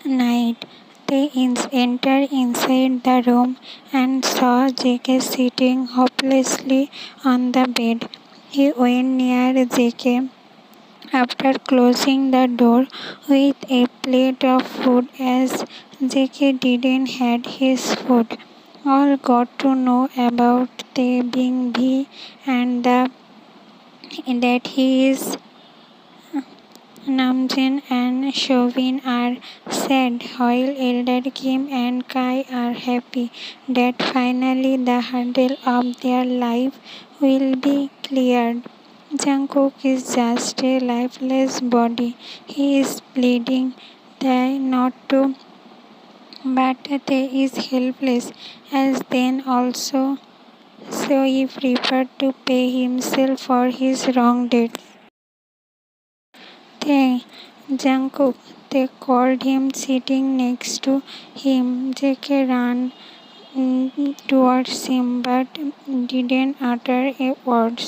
night. They entered inside the room and saw JK sitting hopelessly on the bed. He went near JK after closing the door with a plate of food as JK didn't had his food. All got to know about the being V and that he is Namjoon and Chauvin are sad, while Elder Kim and Kai are happy that finally the hurdle of their life will be cleared. Jungkook is just a lifeless body. He is bleeding. They not to, but they is helpless as then also. So he preferred to pay himself for his wrong deed. They Jungkook, they called him sitting next to him. JK ran towards him but didn't utter a word.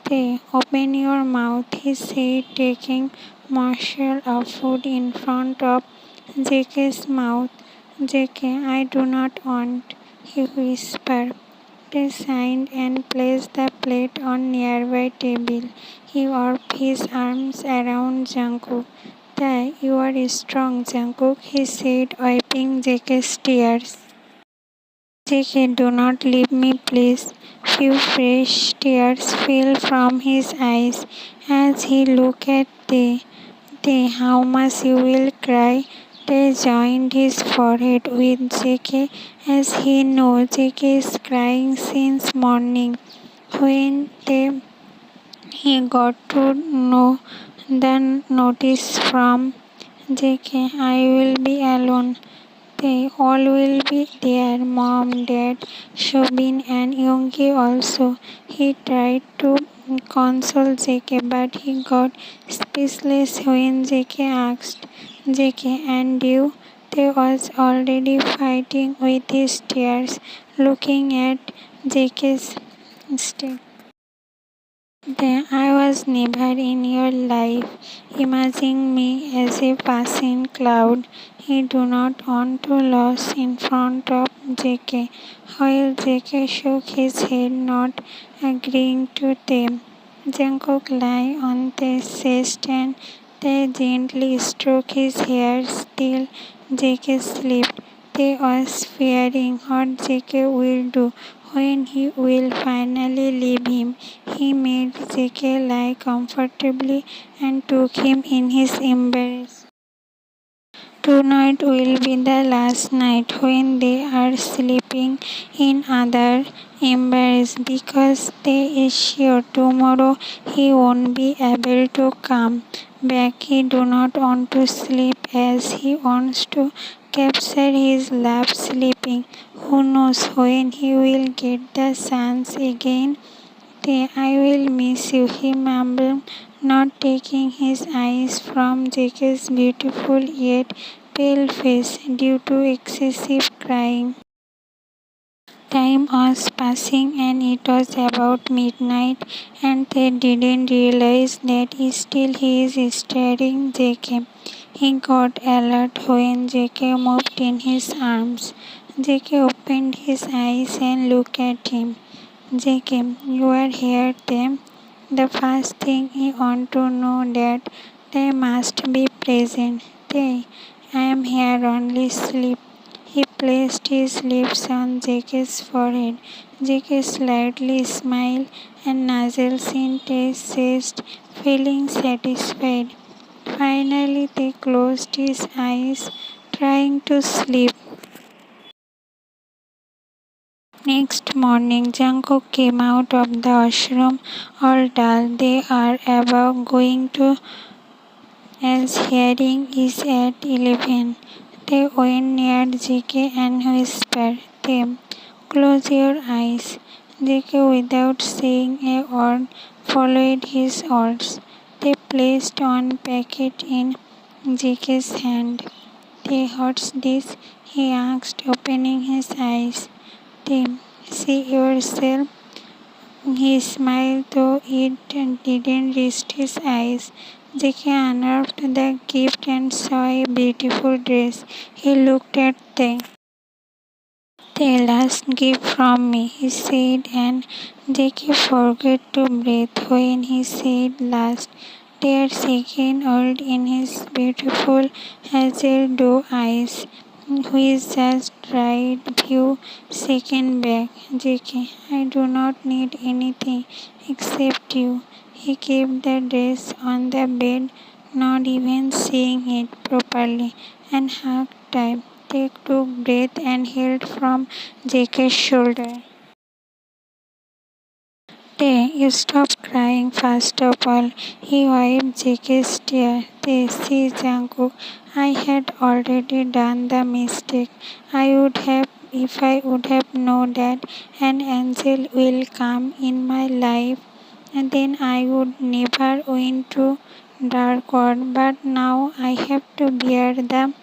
They open your mouth, he said, taking morsel of food in front of JK's mouth. JK, I do not want, he whispered. They signed and placed the plate on nearby table. He wrapped his arms around Jungkook. You are strong, Jungkook, he said, wiping JK's tears. JK, do not leave me, please. Few fresh tears fell from his eyes as he looked at they. How much you will cry? They joined his forehead with JK as he knew JK is crying since morning. When he got to know the notice from JK, I will be alone. They all will be there, mom, dad, Shobin and Yonggi also. He tried to console JK but he got speechless when JK asked, JK and you? They was already fighting with his tears, looking at JK's state. Then I was never in your life. Imagine me as a passing cloud. He do not want to lose in front of JK, while JK shook his head, not agreeing to them. Jungkook lay on the chest and they gently stroked his hair till JK slept. They was fearing what JK will do when he will finally leave him. He made JK lie comfortably and took him in his embrace. Tonight will be the last night when they are sleeping in other embrace because they is sure tomorrow he won't be able to come back. He do not want to sleep as he wants to capture his love sleeping. Who knows when he will get the chance again? I will miss you, he mumbled, not taking his eyes from JK's beautiful yet pale face due to excessive crying. Time was passing and it was about midnight and they didn't realize that still he is staring JK. He got alert when JK moved in his arms. JK opened his eyes and looked at him. JK, you are here then? The first thing he want to know that they must be present. I am here only sleep. He placed his lips on JK's forehead. JK slightly smiled and nuzzled in his chest, feeling satisfied. Finally, they closed his eyes, trying to sleep. Next morning, Jungkook came out of the washroom all dull. They are about going to as hearing is at 11. They went near JK and whispered them, close your eyes. JK without saying a word followed his orders. They placed one packet in JK's hand. What's this? He asked, opening his eyes. See yourself. He smiled though it didn't reach his eyes. JK unearthed the gift and saw a beautiful dress. He looked at the last gift from me, he said, and JK forgot to breathe when he said last. Tears again rolled in his beautiful hazel doe eyes, which just right few seconds back. JK, I do not need anything except you. He kept the dress on the bed, not even seeing it properly, and hugged tight. They took breath and held from JK's shoulder. Tay, you stop crying first of all. He wiped JK's tear. Tay, see Jungkook, I had already done the mistake. If I would have known that an angel will come in my life, and then I would never went to dark world. But now I have to bear the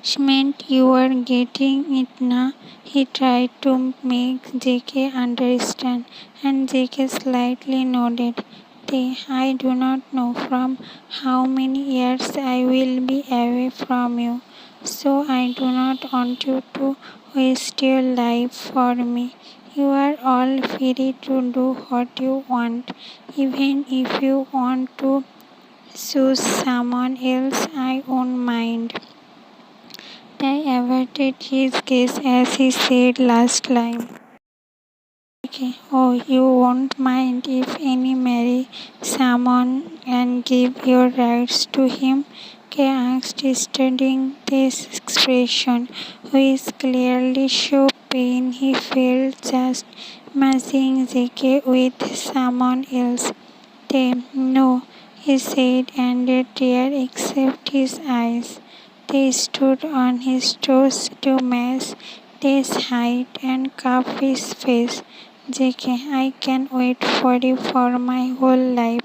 punishment you are getting it now. He tried to make JK understand, and JK slightly nodded. I do not know from how many years I will be away from you, so I do not want you to waste your life for me. You are all free to do what you want, even if you want to choose someone else, I won't mind. Ty averted his gaze as he said last line. Okay. Oh, you won't mind if any marry someone and give your rights to him? Kay asked, studying this expression, which clearly showed pain he felt just imagining JK with someone else. No, he said, and a tear escaped his eyes. They stood on his toes to match his height and cuff his face. JK, I can wait for you for my whole life.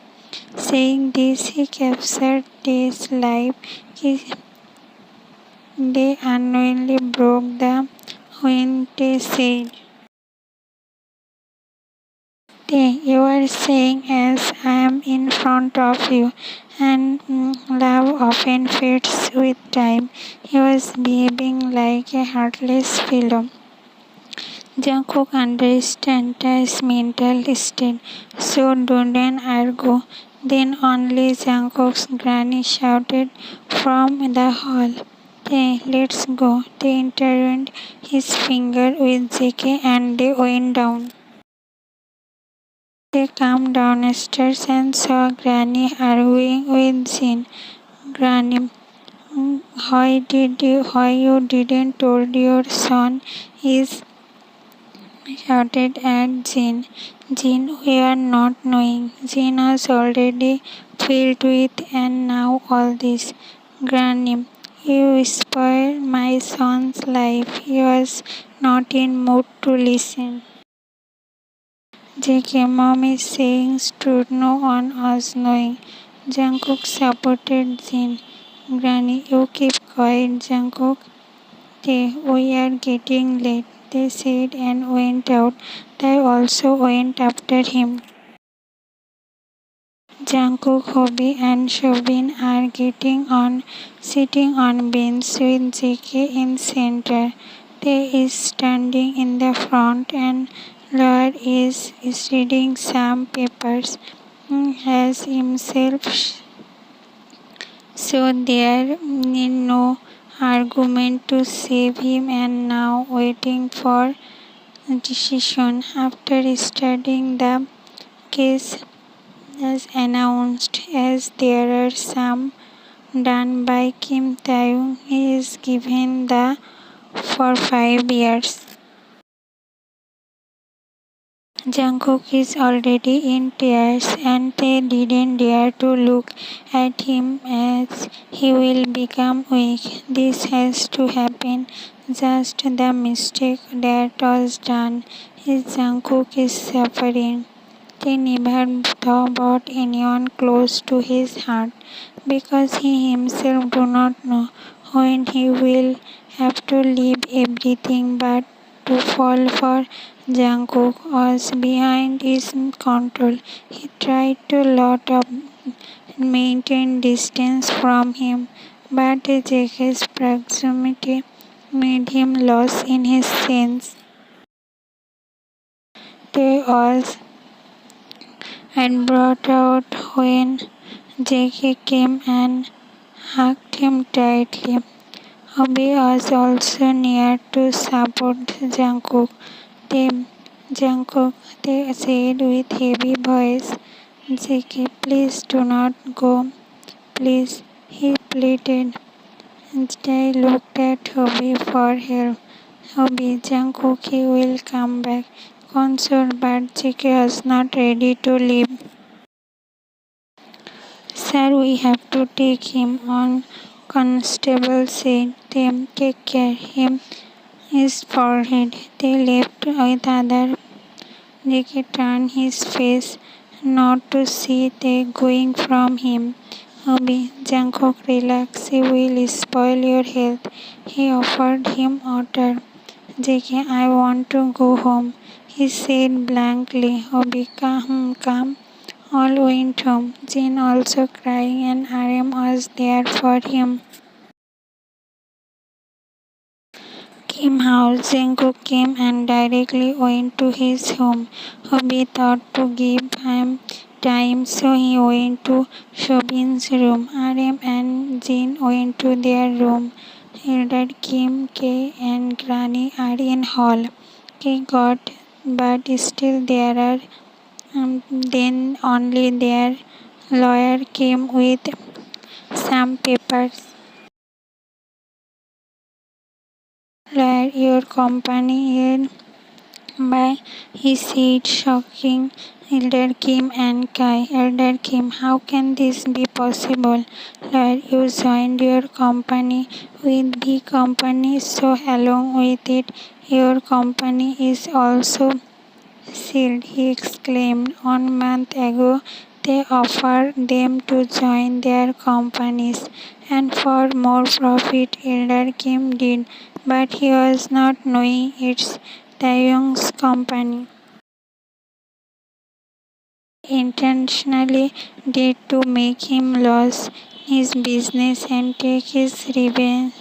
Saying this, he captured his life. They unknowingly broke the wind. They said, you are saying as I am in front of you, and love often fades with time. He was behaving like a heartless fellow. Jungkook understands his mental state, so didn't argue. Then only Jungkook's granny shouted from the hall, "Hey, let's go." They intertwined his finger with JK and they went down. They came downstairs and saw Granny arguing with Jin. Granny, why you didn't told your son is shouted at Jin. Jin, we are not knowing. Jin was already filled with and now all this. Granny, you spoiled my son's life. He was not in mood to listen. JK, mom is saying truth, no one was knowing. Jungkook supported Jin. Granny, you keep quiet, Jungkook. We are getting late, they said and went out. They also went after him. Jungkook, Hobby and Shobin are sitting on bench with JK in center. They is standing in the front and Lord is reading some papers. Has himself so there is no argument to save him and now waiting for decision. After studying the case as announced as there are some done by Kim Taehyung, he is given the for 5 years. Jungkook is already in tears and they didn't dare to look at him as he will become weak. This has to happen. Just the mistake that was done is Jungkook is suffering. They never thought anyone close to his heart because he himself do not know when he will have to leave everything but to fall for Jungkook was behind his control. He tried to lot of maintain distance from him, but Jack's proximity made him lose in his sense. They was and brought out when Jackie came and hugged him tightly. Obi was also near to support Jungkook. They, Jungkook, they said with heavy voice, Jackie, please do not go. Please, he pleaded. They looked at Obi for help. Obi, Jungkook, he will come back. Console, but Jackie was not ready to leave. Sir, we have to take him on. Constable said. Them take care him his forehead. They left with other. Jackie turned his face not to see they going from him. Obi, Jungkook, relax. He will spoil your health. He offered him water. Jackie, I want to go home. He said blankly. Obi, come. All went home. Jin also crying and RM was there for him. Kim house, Jungkook came and directly went to his home. Obi thought to give him time, so he went to Shobin's room. RM and Jin went to their room. Elder Kim, K and Granny are in hall. K got, but still there are. Then only their lawyer came with some papers. Lawyer, your company here by he said, shocking Elder Kim and Kai. Elder Kim, how can this be possible? Lawyer, you joined your company with the company, so along with it, your company is also sealed, he exclaimed. 1 month ago, they offered them to join their companies, and for more profit, Elder Kim did, but he was not knowing it's Taehyung's company. Intentionally did to make him lose his business and take his revenge.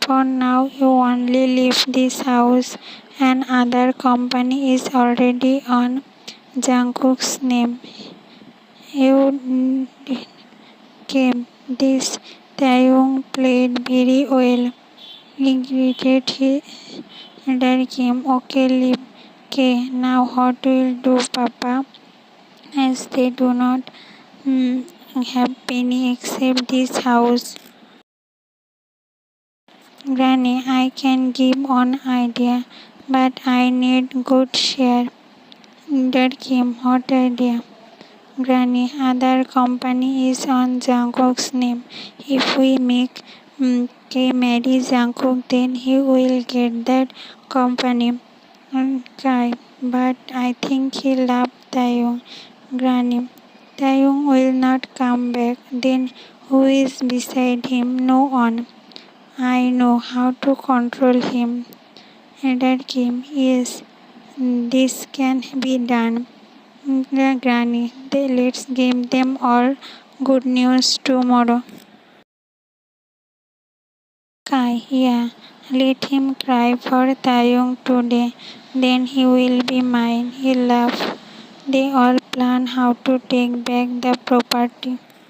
For now, you only leave this house. Another company is already on Jungkook's name. You came. This Taehyung played very well. He greeted his elder Kim. Okay, leave. Okay, now what will do, Papa? As they do not have penny except this house. Granny, I can give one idea, but I need good share. That came hot idea. Granny, other company is on Jungkook's name. If we make K marry Jungkook, then he will get that company. Guy, but I think he loved Taehyung. Granny, Taehyung will not come back. Then who is beside him? No one. I know how to control him. Dad came. Yes, this can be done. Granny, let's give them all good news tomorrow. Kai, yeah, let him cry for Taeyong today. Then he will be mine. He laughed. They all plan how to take back the property.